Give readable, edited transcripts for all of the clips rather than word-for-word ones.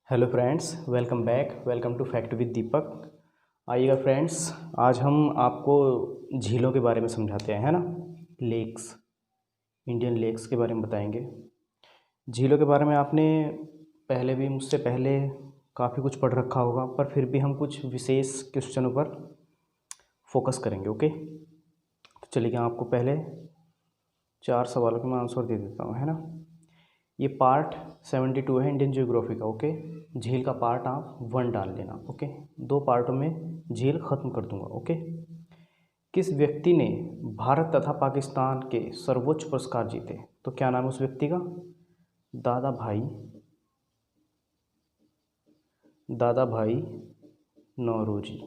Hello friends, welcome back. Welcome to fact with Deepak. आइएगा friends, आज हम आपको झीलों के बारे में समझाते हैं, है ना। लेक्स, इंडियन लेक्स के बारे में बताएंगे। झीलों के बारे में आपने पहले भी मुझसे पहले काफ़ी कुछ पढ़ रखा होगा, पर फिर भी हम कुछ विशेष क्वेश्चनों पर फोकस करेंगे। ओके, तो चलिए आपको पहले 4 सवालों के मैं आंसर दे देता हूँ, है ना। ये पार्ट 72 है इंडियन ज्योग्राफी का। ओके, झील का पार्ट आप 1 डाल लेना। ओके, 2 पार्टों में झील ख़त्म कर दूंगा। ओके, किस व्यक्ति ने भारत तथा पाकिस्तान के सर्वोच्च पुरस्कार जीते? तो क्या नाम है उस व्यक्ति का? दादा भाई नौरोजी।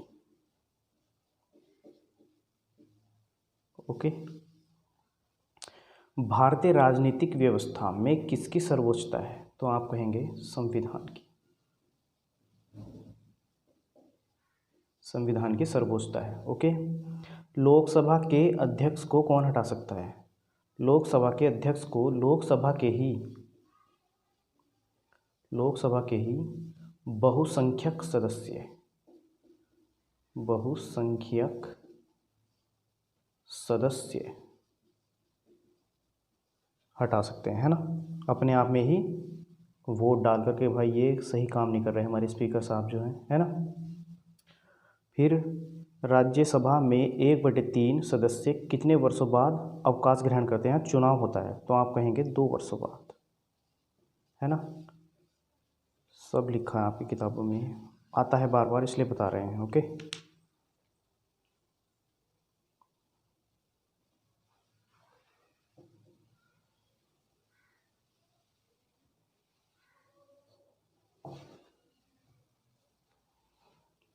ओके, भारतीय राजनीतिक व्यवस्था में किसकी सर्वोच्चता है? तो आप कहेंगे संविधान की। संविधान की सर्वोच्चता है। ओके, लोकसभा के अध्यक्ष को कौन हटा सकता है? लोकसभा के अध्यक्ष को लोकसभा के ही बहुसंख्यक सदस्य हटा सकते हैं, है ना। अपने आप में ही वोट डाल करके, भाई ये सही काम नहीं कर रहे हमारे स्पीकर साहब जो हैं, है ना। फिर राज्यसभा में 1/3 सदस्य कितने वर्षों बाद अवकाश ग्रहण करते हैं? चुनाव होता है, तो आप कहेंगे 2 वर्षों बाद, है ना। सब लिखा है आपकी किताबों में, आता है बार बार इसलिए बता रहे हैं। ओके,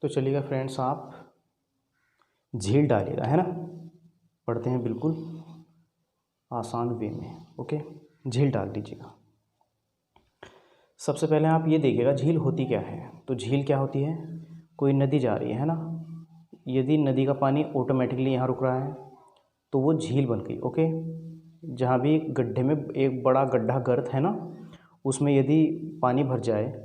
तो चलिएगा फ्रेंड्स, आप झील डालिएगा, है ना। पढ़ते हैं बिल्कुल आसान वे में। ओके, झील डाल दीजिएगा। सबसे पहले आप ये देखिएगा झील होती क्या है। तो झील क्या होती है? कोई नदी जा रही है ना, यदि नदी का पानी ऑटोमेटिकली यहाँ रुक रहा है तो वो झील बन गई। ओके, जहाँ भी गड्ढे में एक बड़ा गड्ढा गर्त है ना, उसमें यदि पानी भर जाए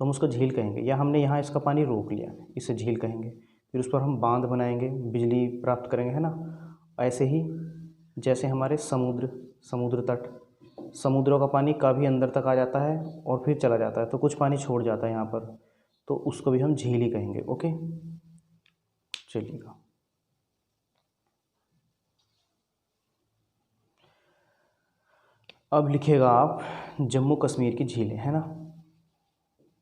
तो हम उसको झील कहेंगे। या हमने यहाँ इसका पानी रोक लिया, इसे झील कहेंगे। फिर उस पर हम बांध बनाएंगे, बिजली प्राप्त करेंगे, है ना। ऐसे ही जैसे हमारे समुद्र तट, समुद्रों का पानी काफ़ी अंदर तक आ जाता है और फिर चला जाता है, तो कुछ पानी छोड़ जाता है यहाँ पर, तो उसको भी हम झील ही कहेंगे। ओके, चलिएगा। अब लिखिएगा आप जम्मू कश्मीर की झीलें, है ना।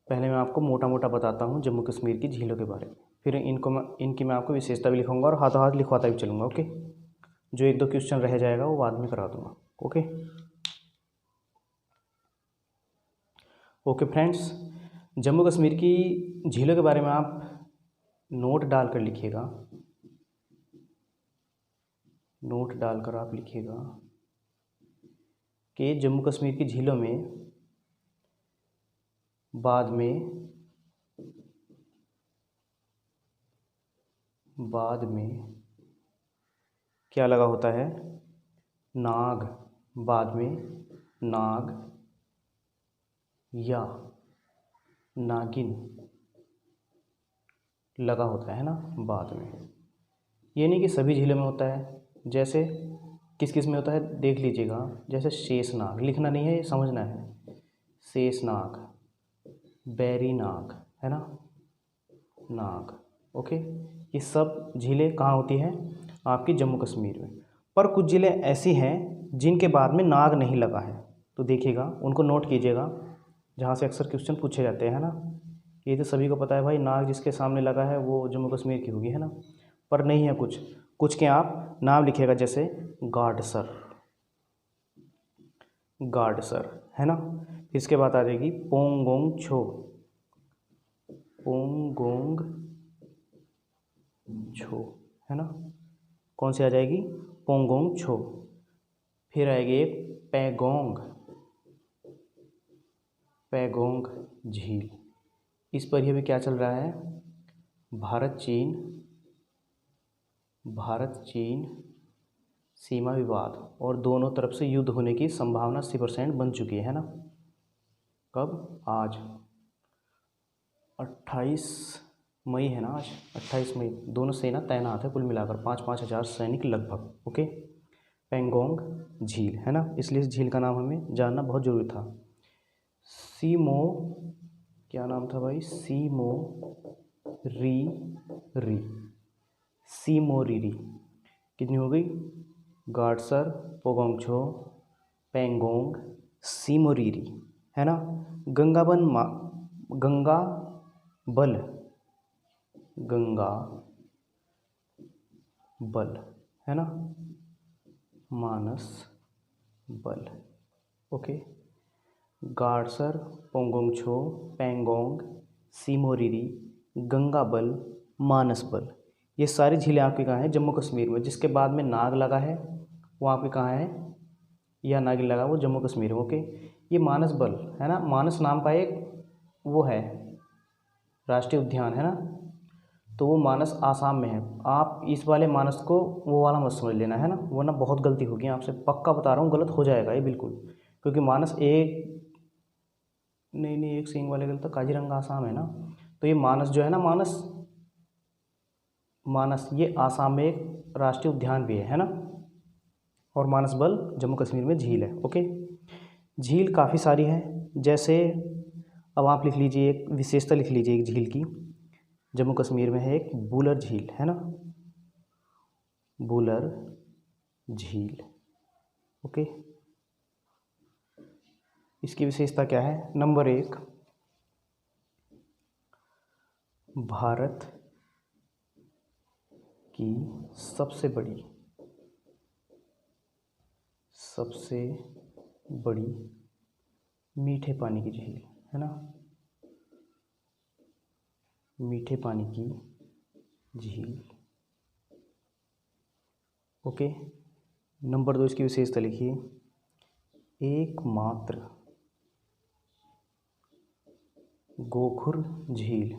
पहले मैं आपको मोटा मोटा बताता हूँ जम्मू कश्मीर की झीलों के बारे में, फिर इनकी मैं आपको विशेषता भी लिखूंगा और हाथों हाथ लिखवाता भी चलूँगा। ओके, जो 1-2 क्वेश्चन रह जाएगा वो बाद में करा दूंगा। Okay okay friends, Jammu Kashmir की झीलों के बारे में आप नोट डालकर लिखिएगा। नोट डालकर आप लिखिएगा कि जम्मू कश्मीर की झीलों में बाद में क्या लगा होता है? नाग। बाद में नाग या नागिन लगा होता है ना, बाद में। ये नहीं कि सभी झीलों में होता है। जैसे किस किस में होता है देख लीजिएगा। जैसे शेषनाग, लिखना नहीं है, ये समझना है। शेषनाग, बैरी नाग, है ना, नाग। ओके, ये सब झीलें कहाँ होती हैं? आपकी जम्मू कश्मीर में। पर कुछ ज़िले ऐसी हैं जिनके बाद में नाग नहीं लगा है, तो देखिएगा, उनको नोट कीजिएगा, जहाँ से अक्सर क्वेश्चन पूछे जाते हैं ना। ये तो सभी को पता है भाई, नाग जिसके सामने लगा है वो जम्मू कश्मीर की होगी, है ना। पर नहीं है, कुछ के आप नाम लिखिएगा, जैसे गाडसर, है ना। फिर इसके बाद आ जाएगी पोंगोंग छो, है ना। कौन सी आ जाएगी? पोंगोंग छो। फिर आएगी एक पैगोंग झील। इस पर ही अभी क्या चल रहा है? भारत चीन सीमा विवाद, और दोनों तरफ से युद्ध होने की संभावना 80% बन चुकी है ना। कब? आज। 28 मई है ना आज, 28 मई। दोनों सेना तैनात है, कुल मिलाकर 5-5 हज़ार सैनिक लगभग। ओके। पेंगोंग झील है ना, इसलिए इस झील का नाम हमें जानना बहुत ज़रूरी था। सीमो, क्या नाम था भाई, सीमो री री, सीमोरीरी। कितनी हो गई, गाडसर, पोगोंगछो, पेंगोंग, सीमोरीरी, है ना। गंगाबल गंगा बल है ना, मानस बल। ओके। गाडसर, पोगोंगछो, पेंगोंग, सीमोरीरी, गंगा बल, मानस बल, ये सारी झीलें आपकी कहाँ हैं, जम्मू कश्मीर में। जिसके बाद में नाग लगा है वो आपके कहाँ है, या नागिन लगा वो जम्मू कश्मीर में। ओके। ये मानस बल है ना, मानस नाम का एक वो है राष्ट्रीय उद्यान है ना, तो वो मानस आसाम में है। आप इस वाले मानस को वो वाला मत समझ लेना है ना, वरना बहुत गलती होगी आपसे, पक्का बता रहा हूँ, गलत हो जाएगा ये बिल्कुल। क्योंकि मानस एक नहीं एक सींग वाले गलत, तो काजीरंगा आसाम है ना, तो ये मानस जो है ना, मानस ये आसाम में एक राष्ट्रीय उद्यान भी है ना। और मानस बल जम्मू कश्मीर में झील है। ओके। झील काफ़ी सारी है, जैसे अब आप लिख लीजिए, एक विशेषता लिख लीजिए एक झील की। जम्मू कश्मीर में है एक बुलर झील है ना, बुलर झील। ओके। इसकी विशेषता क्या है, नंबर 1, भारत की सबसे बड़ी मीठे पानी की झील है ना, मीठे पानी की झील। ओके। नंबर 2, इसकी विशेषता लिखिए, एकमात्र गोखुर झील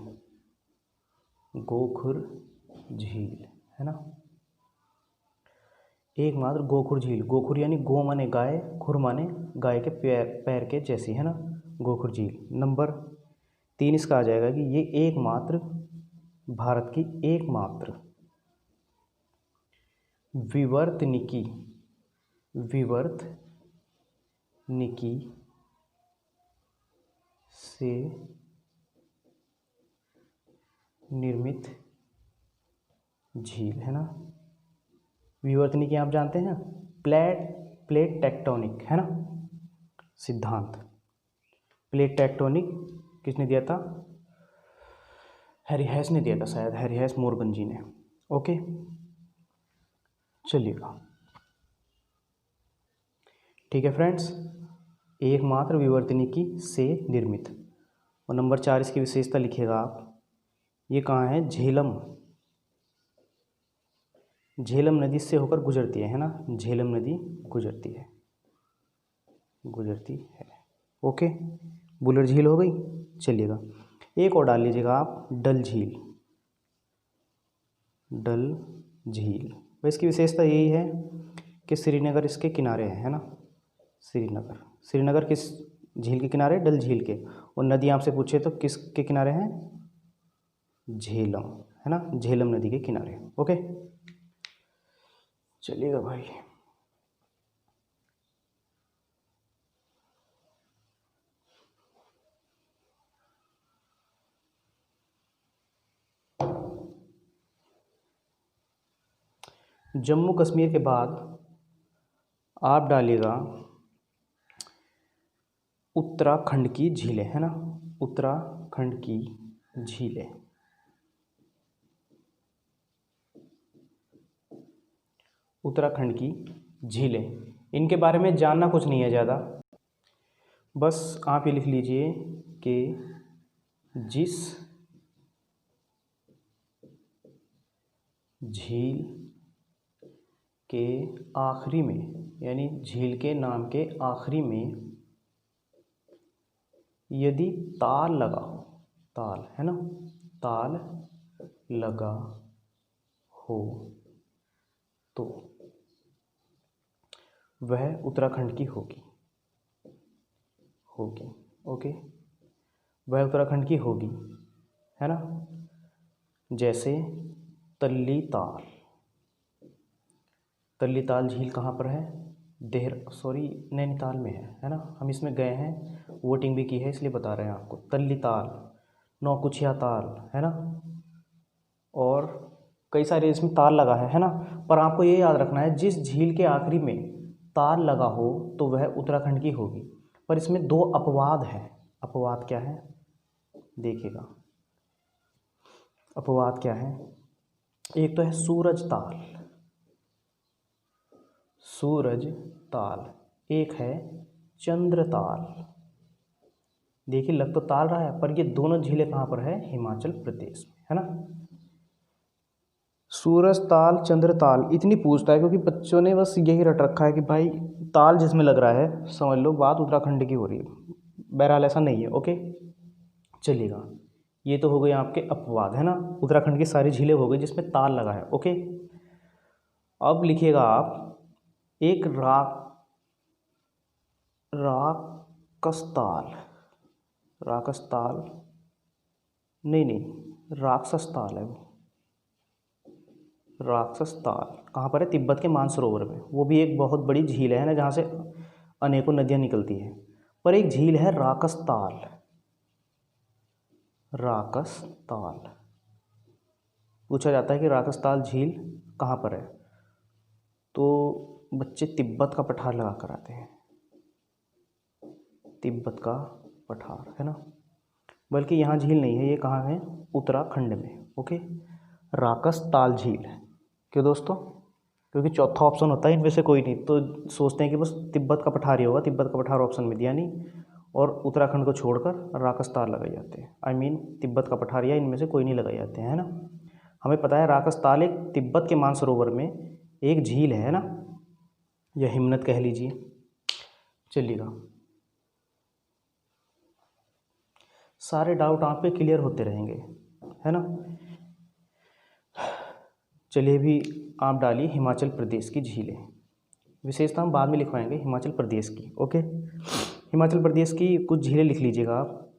है ना, एकमात्र गोखुर झील। गोखुर यानी गो माने गाय, खुर माने गाय के पैर के जैसी है ना, गोखुर झील। नंबर 3 इसका आ जाएगा कि ये एकमात्र, भारत की एकमात्र विवर्तनिकी से निर्मित झील है ना। विवर्तनिकी आप जानते हैं, प्लेट टेक्टोनिक है ना सिद्धांत। प्लेट टेक्टोनिक किसने दिया था, हैरी हैस ने दिया था शायद, हैरी हैस मोरगंजी ने। ओके। चलिएगा, ठीक है फ्रेंड्स, एकमात्र विवर्तनिकी से निर्मित। और नंबर 4 इसकी विशेषता लिखिएगा आप, ये कहाँ है, झेलम नदी से होकर गुजरती है ना, झेलम नदी गुजरती है। ओके। बुलर झील हो गई। चलिएगा, एक और डाल लीजिएगा आप, डल झील। वह इसकी विशेषता यही है कि श्रीनगर इसके किनारे है ना, श्रीनगर किस झील के किनारे, डल झील के। और नदी आपसे पूछे तो किस के किनारे हैं, झेलम है ना, झेलम नदी के किनारे। ओके। चलिएगा भाई, जम्मू कश्मीर के बाद आप डालिएगा उत्तराखंड की झीलें है ना, उत्तराखंड की झीलें। उत्तराखंड की झीलें, इनके बारे में जानना कुछ नहीं है ज़्यादा, बस आप ये लिख लीजिए कि जिस झील के आखिरी में, यानी झील के नाम के आखिरी में यदि ताल लगा हो, ताल है ना, ताल लगा हो तो वह उत्तराखंड की होगी। ओके। वह उत्तराखंड की होगी। है ना, जैसे तल्ली ताल। तल्ली ताल झील कहाँ पर है? नैनीताल में है ना। हम इसमें गए हैं, वोटिंग भी की है, इसलिए बता रहे हैं आपको। तल्ली ताल, नौकुचिया ताल, है ना, और कई सारे इसमें ताल लगा है ना। पर आपको ये याद रखना है, जिस झील के आखिरी में ताल लगा हो तो वह उत्तराखंड की होगी। पर इसमें दो अपवाद हैं। अपवाद क्या है देखिएगा, अपवाद क्या है। एक तो है सूरज ताल, सूरज ताल, एक है चंद्र ताल। देखिए लग तो ताल रहा है, पर ये दोनों झीलें कहाँ पर है? हिमाचल प्रदेश में, है ना। सूरज ताल, चंद्र ताल इतनी पूछता है क्योंकि बच्चों ने बस यही रट रखा है कि भाई ताल जिसमें लग रहा है समझ लो बात उत्तराखंड की हो रही है। बहरहाल ऐसा नहीं है। ओके चलिएगा, ये तो हो गए आपके अपवाद, है ना। उत्तराखंड की सारी झीलें हो गई जिसमें ताल लगा है। ओके, अब लिखिएगा आप एक राकसताल। राकसताल नहीं, राक्षस ताल है वो। राक्षस ताल कहाँ पर है? तिब्बत के मानसरोवर में। वो भी एक बहुत बड़ी झील है ना, जहाँ से अनेकों नदियाँ निकलती हैं। पर एक झील है राकस ताल। राकस ताल पूछा जाता है कि राकस ताल झील कहाँ पर है, तो बच्चे तिब्बत का पठार लगा कर आते हैं। तिब्बत का पठार, है ना। बल्कि यहाँ झील नहीं है, ये कहाँ है? उत्तराखंड में। ओके, राकस ताल झील। क्यों दोस्तों? क्योंकि चौथा ऑप्शन होता है इनमें से कोई नहीं, तो सोचते हैं कि बस तिब्बत का पठार ही होगा। तिब्बत का पठार ऑप्शन में दिया नहीं, और उत्तराखंड को छोड़कर राकस ताल लगाए जाते हैं। तिब्बत का पठार या इनमें से कोई नहीं लगाए जाते हैं, है ना। हमें पता है राकस ताल एक तिब्बत के मानसरोवर में एक झील है ना, या हिमनद कह लीजिए। चलिएगा, सारे डाउट आप पे क्लियर होते रहेंगे, है ना। चलिए अभी आप डालिए हिमाचल प्रदेश की झीलें। विशेषता हम बाद में लिखवाएंगे हिमाचल प्रदेश की। ओके, हिमाचल प्रदेश की कुछ झीलें लिख लीजिएगा आप।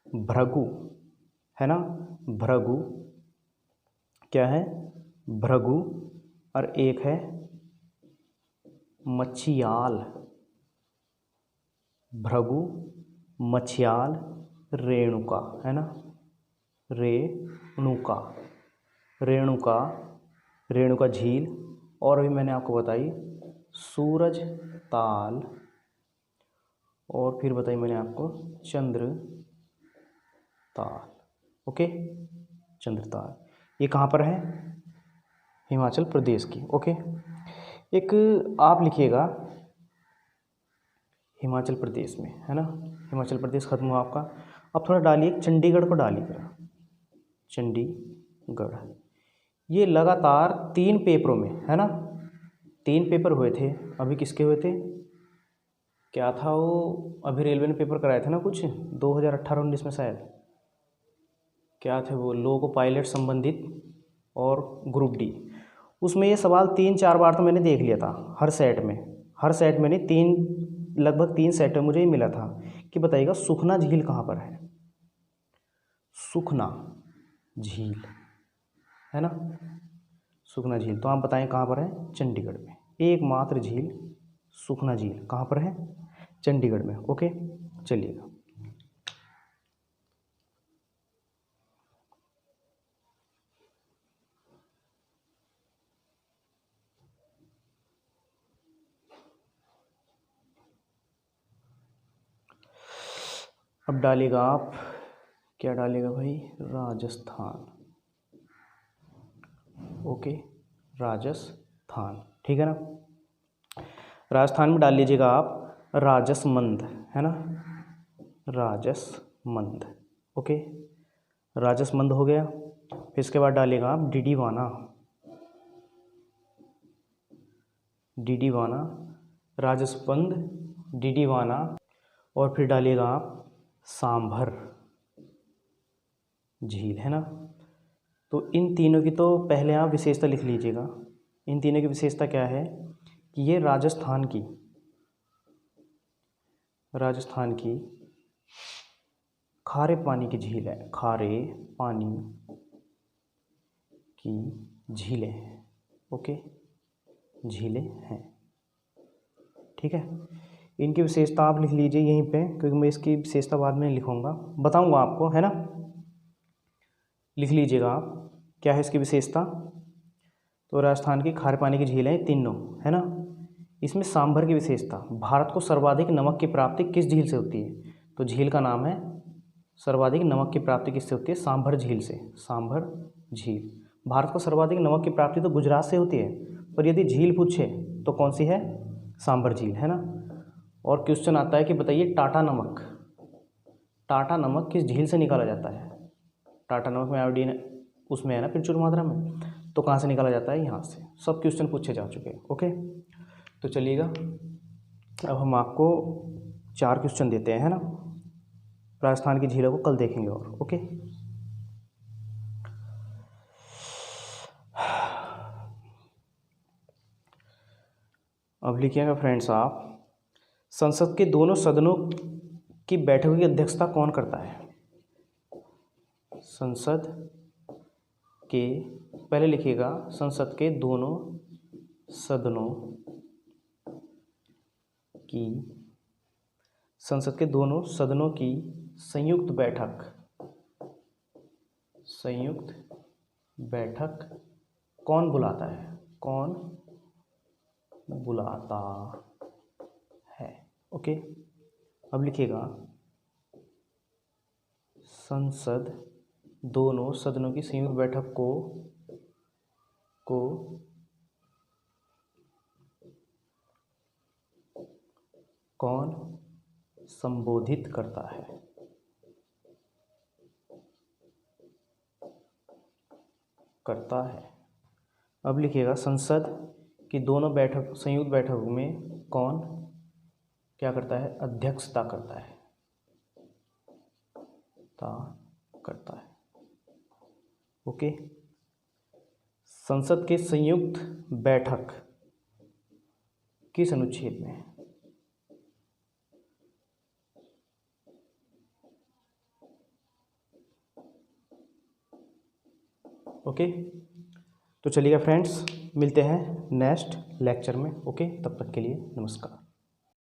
भृगु, है ना, भृगु क्या है? भृगु। और एक है मछियाल। भृगु, मछियाल, रेणुका, है ना, रेणुका, रेणुका, रेणुका झील। और अभी मैंने आपको बताई सूरज ताल, और फिर बताई मैंने आपको चंद्र ताल। ओके, चंद्र ताल ये कहाँ पर है? हिमाचल प्रदेश की। ओके, एक आप लिखिएगा हिमाचल प्रदेश में, है ना। हिमाचल प्रदेश खत्म हुआ आपका। अब थोड़ा डालिए चंडीगढ़ को डालिएगा। चंडीगढ़, ये लगातार 3 पेपरों में, है ना, 3 पेपर हुए थे। अभी किसके हुए थे? क्या था वो? अभी रेलवे ने पेपर कराए थे ना कुछ 2018-19 में शायद। क्या थे वो? लोको पायलट संबंधित और ग्रुप डी। उसमें ये सवाल 3-4 बार तो मैंने देख लिया था। हर सेट में नहीं, लगभग 3 सेट में मुझे ही मिला था कि बताइएगा सुखना झील कहाँ पर है। सुखना झील, है ना, सुखना झील। तो आप बताएं कहाँ पर है? चंडीगढ़ में। एकमात्र झील सुखना झील कहाँ पर है? चंडीगढ़ में। ओके चलिएगा, अब डालिएगा आप, क्या डालिएगा भाई? राजस्थान। ओके, राजस्थान, ठीक है ना। राजस्थान में डाल लीजिएगा आप राजसमंद, है ना, राजसमंद। ओके, राजसमंद हो गया। फिर इसके बाद डालिएगा आप डीडीवाना। डीडीवाना, राजसमंद, डीडीवाना, और फिर डालिएगा आप सांभर झील, है ना। तो इन तीनों की तो पहले आप विशेषता लिख लीजिएगा। इन तीनों की विशेषता क्या है कि ये राजस्थान की खारे पानी की झील है, खारे पानी की झीलें हैं। ओके, झीलें हैं, ठीक है। इनकी विशेषता आप लिख लीजिए यहीं पे, क्योंकि मैं इसकी विशेषता बाद में लिखूंगा, बताऊंगा आपको, है ना। लिख लीजिएगा आप, क्या है इसकी विशेषता। तो राजस्थान की खारे पानी की झीलें तीनों, है ना। इसमें सांभर की विशेषता, भारत को सर्वाधिक नमक की प्राप्ति किस झील से होती है। तो झील का नाम है, सर्वाधिक नमक की प्राप्ति किससे होती है, सांभर झील से। सांभर झील। भारत को सर्वाधिक नमक की प्राप्ति तो गुजरात से होती है, पर यदि झील पूछे तो कौन सी है, सांभर झील, है ना। और क्वेश्चन आता है कि बताइए टाटा नमक, टाटा नमक किस झील से निकाला जाता है। टाटा नमक में आयोडीन उसमें है ना प्रचुर मात्रा में, तो कहाँ से निकाला जाता है, यहाँ से। सब क्वेश्चन पूछे जा चुके हैं। ओके, तो चलिएगा अब हम आपको 4 क्वेश्चन देते हैं, है ना। राजस्थान की झीलों को कल देखेंगे और। ओके, अब लिखिएगा फ्रेंड्स आप, संसद के दोनों सदनों की बैठकों की अध्यक्षता कौन करता है। संसद के, पहले लिखिएगा, संसद के दोनों सदनों की, संसद के दोनों सदनों की संयुक्त बैठक, संयुक्त बैठक कौन बुलाता है, कौन बुलाता है। ओके, अब लिखिएगा, संसद दोनों सदनों की संयुक्त बैठक को कौन संबोधित करता है, करता है। अब लिखिएगा, संसद की दोनों बैठक, संयुक्त बैठक में कौन क्या करता है, अध्यक्षता करता है, करता है। ओके, संसद के संयुक्त बैठक किस अनुच्छेद में है। ओके, तो चलिएगा फ्रेंड्स, मिलते हैं नेक्स्ट लेक्चर में। ओके, तब तक के लिए नमस्कार।